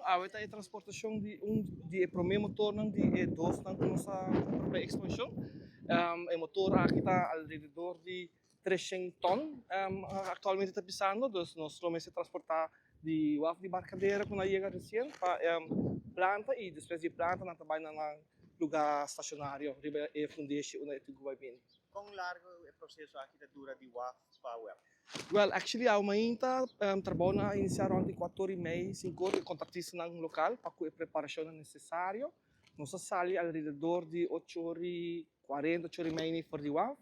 awet ay transportasyon di prome motor ng di dos ng kuno sa própria expansão. É motor kita alrededor de 300 ton. Actualmente está pisando, nós vamos transportar de waf de barcadeira quando chega recém para planta e depois de planta na trabalho na lugar estacionário, riba e fundeixe una ito governo. Kung largo o proseso aqui da dura de WAF Power? Well, actually, ao mainta trabalho na iniciar ontem 4h30, 5 contratista ng local para a preparação necessária. Nós saímos alrededor de 8h40, 8h30 for the WAF,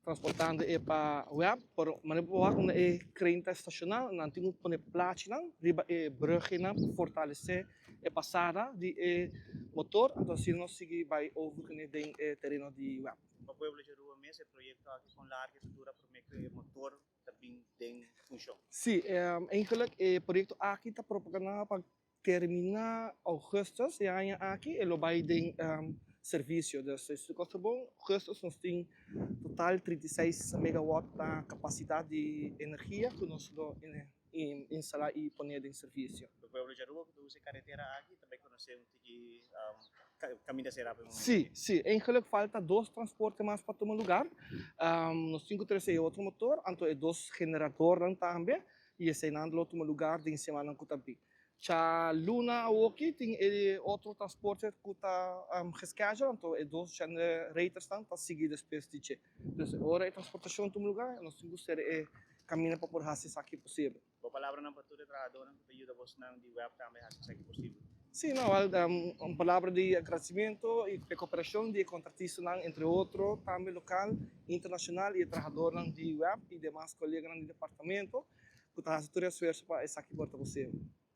transportando para web, por manipular com a crenta estacional, não tem pone platina, riba e brugge na fortalecer a passada de motor, então se nós seguir vai over com o terreno de web. Para o povo de rua mesmo, esse projeto aqui com larga dura para o motor também tem função. Sim, eigenlijk o projeto aqui está propagando para terminar augustus, e aí aqui ele vai ter serviço. Dus se costa bom, augustus nós temos total 36 megawatt da capacidade de energia que nós instalar e pôr em serviço. O povo de rua que usa carretera aqui também conhecemos que caminho da serra. Sim, sim. Eigenlijk falta dois transportes mais para tomar lugar. Nós temos que trazer outro motor, então é dois generadores também, e esse é outro lugar de semana que também. Cha Luna aqui tem outro transporte que está reschedulado, então é dois generators para seguir depois de. Então, agora a transportação de um lugar, nós temos que caminhar para por fazer aqui possível. Boa palavra não para todo trabalhador que ajuda você não de web também a fazer aqui possível. Sim, não, uma palavra de agradecimento e de cooperação de contratistas, entre outros, também local, internacional e trabalhadores de web e demais colegas do departamento, que estão fazendo tudo isso para essa aqui porta possível.